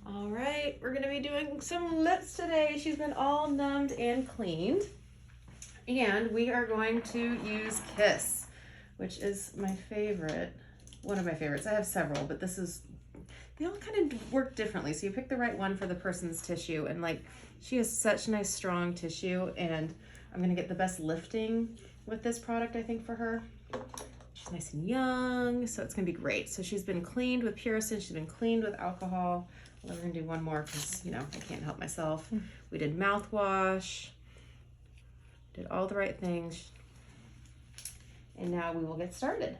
All right, we're gonna be doing some lips today. She's been all numbed and cleaned. And we are going to use Kiss, which is my favorite, one of my favorites. I have several, but they all kind of work differently. So you pick the right one for the person's tissue. And like, she has such nice, strong tissue, and I'm gonna get the best lifting with this product, I think, for her. She's nice and young, so it's gonna be great. So she's been cleaned with Purison, she's been cleaned with alcohol. We're gonna do one more because, you know, I can't help myself. We did mouthwash, did all the right things. And now we will get started.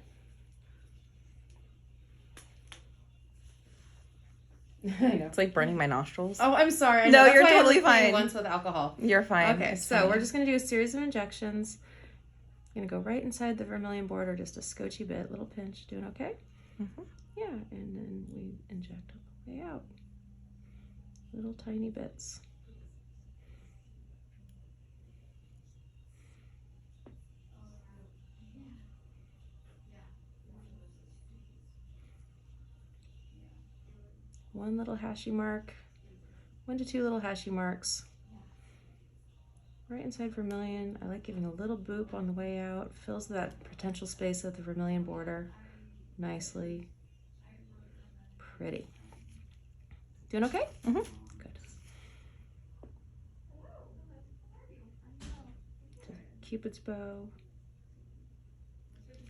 I know. It's like burning my nostrils. Oh, I'm sorry. I No, know. That's you're why I totally only cleaned fine. once with alcohol. You're fine. Okay, It's so fine. we're just going to do a series of injections. I'm going to go right inside the vermilion border, just a scotchy bit, little pinch. Doing okay? Mm-hmm. Yeah, and then we inject all the way out. Little tiny bits. One little hashy mark, 1 to 2 little hashy marks. Right inside vermilion. I like giving a little boop on the way out. Fills that potential space of the vermilion border nicely. Pretty. Doing okay? Mm-hmm. Good. Cupid's bow.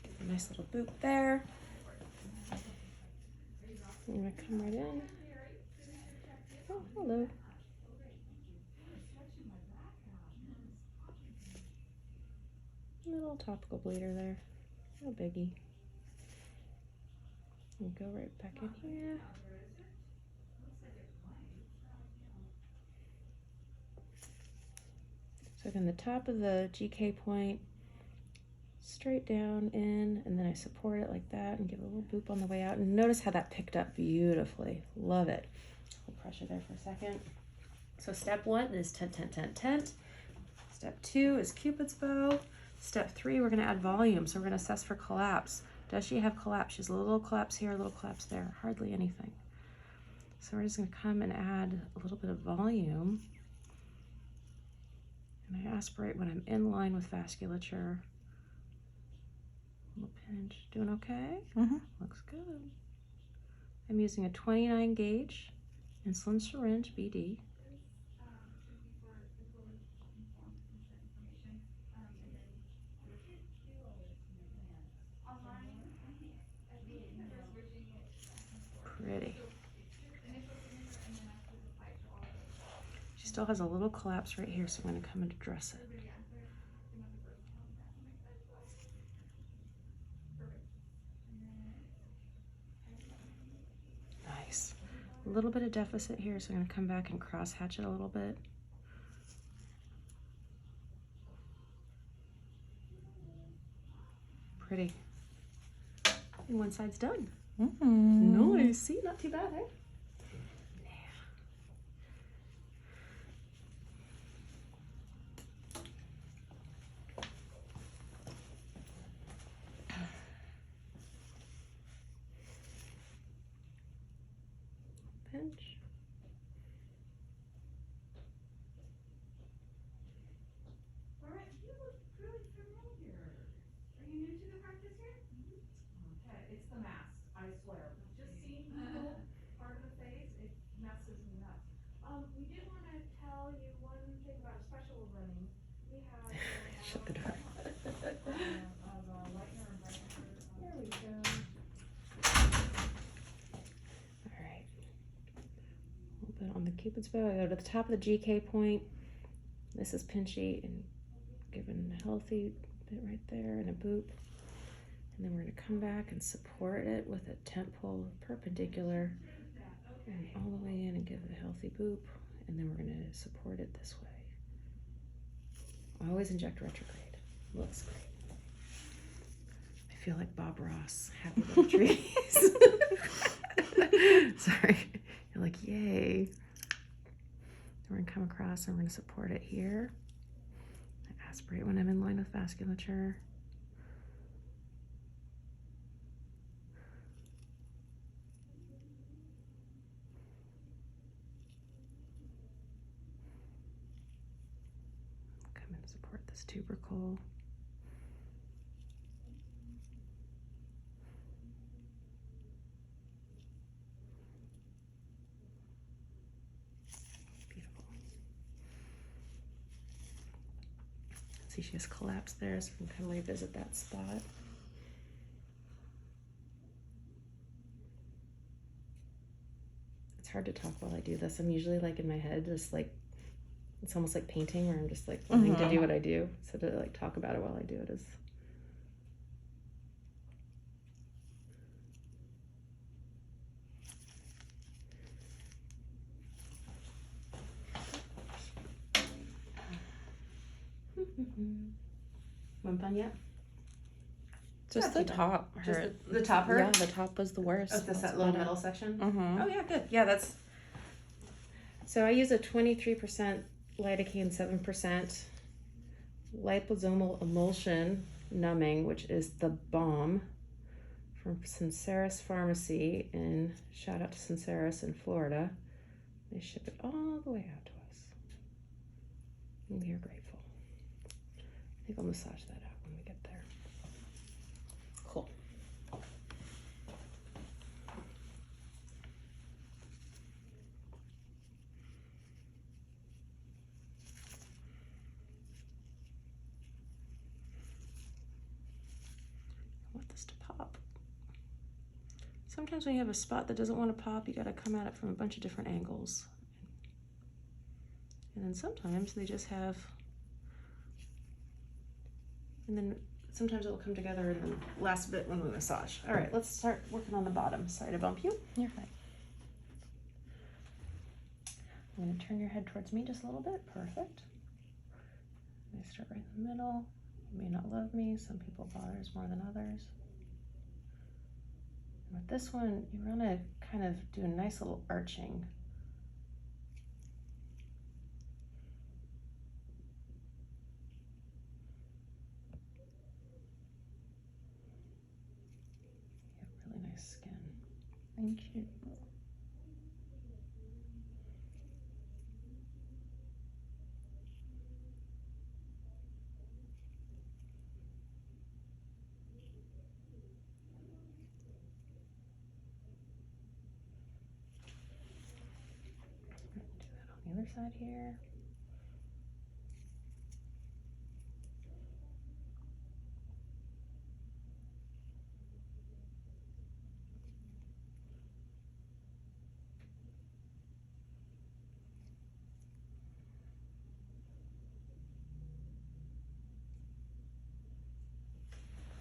Give a nice little boop there. I'm gonna come right in. Oh, hello. A little topical bleeder there. No biggie. And go right back in here. So from the top of the GK point, straight down in, and then I support it like that and give a little boop on the way out. And notice how that picked up beautifully. Love it. We'll pressure there for a second. So step 1 is tent, tent, tent, tent. Step 2 is Cupid's bow. Step 3, we're going to add volume. So we're going to assess for collapse. Does she have collapse? She's a little collapse here, a little collapse there. Hardly anything. So we're just going to come and add a little bit of volume. And I aspirate when I'm in line with vasculature. Little pinch. Doing okay? Mm-hmm. Looks good. I'm using a 29 gauge insulin syringe, BD. Pretty. She still has a little collapse right here, so I'm going to come and address it. Nice. A little bit of deficit here, so I'm going to come back and cross hatch it a little bit. Pretty. And one side's done. Mm-hmm. Nice. See, not too bad, eh? Pinch. All right, you look really familiar. Are you new to the practice here? Okay, it's the mask, I swear. Just seeing people part of the face, it messes me up. We did want to tell you one thing about a special we're running. We have Shut the door. of whitener and brightener. There we go. All right. A little bit on the Cupid's bow. I go to the top of the GK point. This is pinchy and giving a healthy bit right there and a boop. And then we're going to come back and support it with a tent pole perpendicular and all the way in and give it a healthy boop. And then we're going to support it this way. I always inject retrograde. Looks great. I feel like Bob Ross, happy little trees. Sorry. You're like, yay. We're going to come across and we're going to support it here. I aspirate when I'm in line with vasculature. this tubercle. Beautiful. See, she just collapsed there, so we can kind of revisit that spot. It's hard to talk while I do this. I'm usually like in my head, just like, it's almost like painting where I'm just like wanting to do what I do. So to like talk about it while I do it is. One fun yet? Just the top Just hurt. the top hurt? Yeah, the top was the worst. Of this That's little about it. middle section? Mhm. Oh yeah, good. Yeah, that's. So I use a 23% lidocaine, 7% liposomal emulsion numbing, which is the bomb from Sinceris Pharmacy in, shout out to Sinceris in Florida. They ship it all the way out to us. And we are grateful. I think I'll massage that out when we get there. Cool. I want this to pop. Sometimes when you have a spot that doesn't want to pop, you got to come at it from a bunch of different angles. And then sometimes they just have, and then sometimes it will come together in the last bit when we massage. All right, let's start working on the bottom. Sorry to bump you. You're fine. I'm going to turn your head towards me just a little bit. Perfect. I start right in the middle. You may not love me. Some people bothers more than others. And with this one, you want to kind of do a nice little arching. You have really nice skin. Thank you. Do that on the other side here.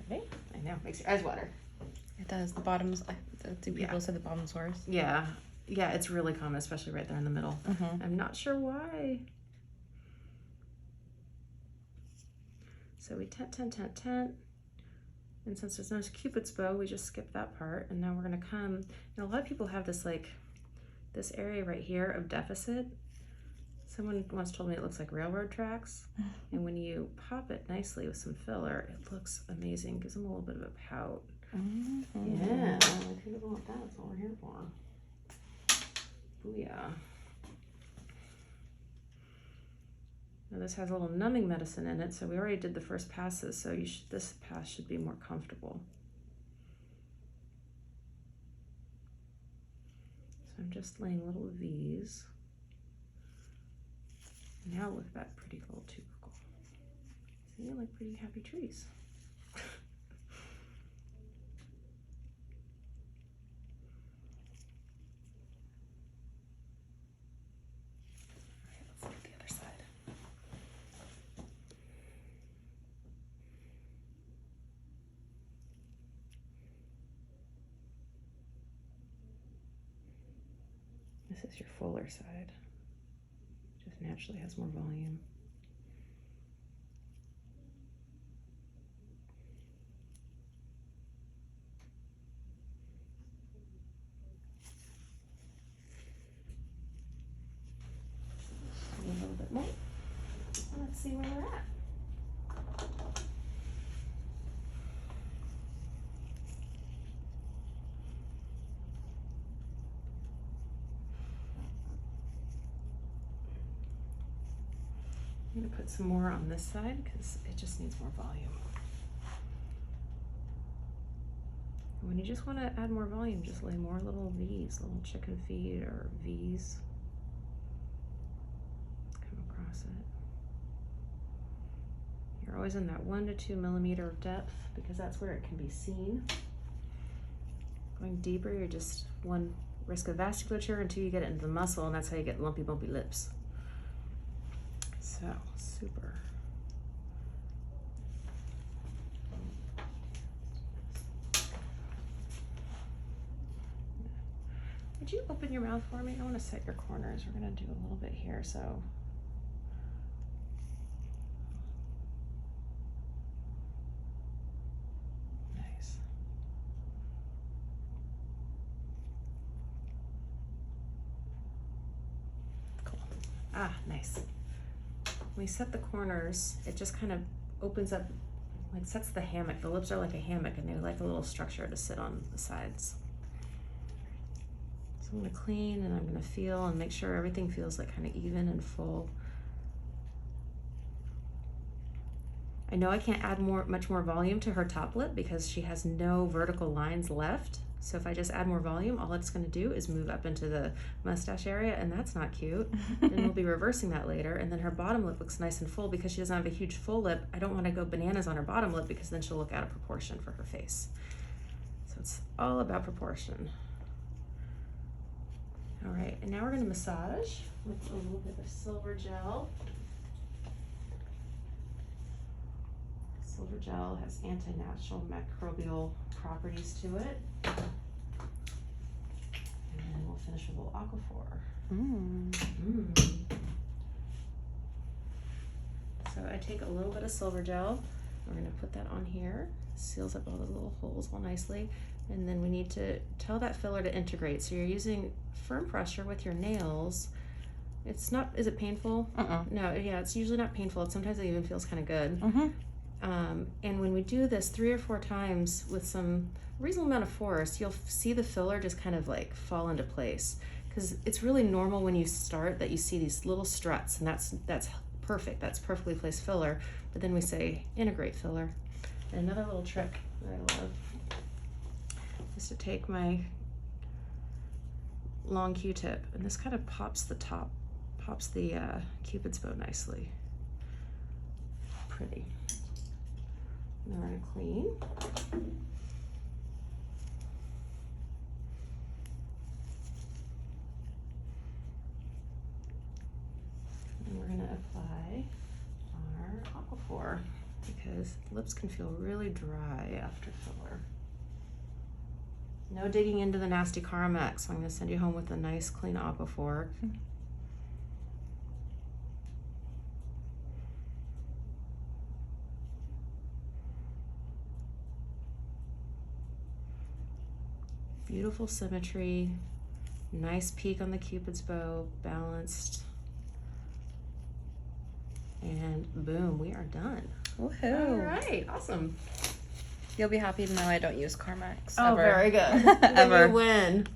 Ready? I know, makes your eyes water. It does. The bottoms. Do people Yeah. say the bottom's worse? Yeah, yeah, it's really common, especially right there in the middle. Mhm. I'm not sure why. So we tent, tent, tent, tent. And since there's no Cupid's bow, we just skip that part. And now we're gonna come, and a lot of people have this like, this area right here of deficit. Someone once told me it looks like railroad tracks. And when you pop it nicely with some filler, it looks amazing. Gives them a little bit of a pout. Mhm. Yeah, if you don't want that, that's what we're here for. Booyah. Now this has a little numbing medicine in it, so we already did the first passes, so this pass should be more comfortable. So I'm just laying little V's. Now look at that pretty little tubercle. See, like pretty happy trees. Let's look at the other side. This is your fuller side. Just naturally has more volume. A little bit more. Let's see where we're at. I'm gonna put some more on this side because it just needs more volume. When you just want to add more volume, just lay more little V's, little chicken feet or V's. Come across it. You're always in that 1 to 2 millimeter of depth because that's where it can be seen. Going deeper, you're just 1, risk of vasculature, and 2, you get it into the muscle, and that's how you get lumpy, bumpy lips. So, super. Would you open your mouth for me? I want to set your corners. We're going to do a little bit here, so. Nice. Cool. Ah, nice. When we set the corners, it just kind of opens up, like sets the hammock. The lips are like a hammock and they like a little structure to sit on the sides. So I'm gonna clean and I'm gonna feel and make sure everything feels like kind of even and full. I know I can't add much more volume to her top lip because she has no vertical lines left. So if I just add more volume, all it's gonna do is move up into the mustache area, and that's not cute. And we'll be reversing that later. And then her bottom lip looks nice and full because she doesn't have a huge full lip. I don't wanna go bananas on her bottom lip because then she'll look out of proportion for her face. So it's all about proportion. All right, and now we're gonna massage with a little bit of silver gel. Silver gel has anti-natural microbial properties to it. And then we'll finish with a little Aquaphor. So I take a little bit of silver gel. We're gonna put that on here. Seals up all the little holes well nicely. And then we need to tell that filler to integrate. So you're using firm pressure with your nails. It's not, is it painful? No, yeah, it's usually not painful. Sometimes it even feels kind of good. And when we do this 3 or 4 times with some reasonable amount of force, you'll see the filler just kind of like fall into place. Because it's really normal when you start that you see these little struts, and that's perfect. That's perfectly placed filler. But then we say integrate filler. And another little trick that I love is to take my long Q-tip, and this kind of pops the Cupid's bow nicely. Pretty. Now we're gonna clean. And we're gonna apply our Aquaphor because lips can feel really dry after filler. No digging into the nasty Carmex, so I'm gonna send you home with a nice clean Aquaphor. Beautiful symmetry, nice peak on the Cupid's bow, balanced, and boom, we are done. Woohoo! All right, awesome. You'll be happy to know I don't use Carmex. Oh, ever. very good. Then Ever. you win.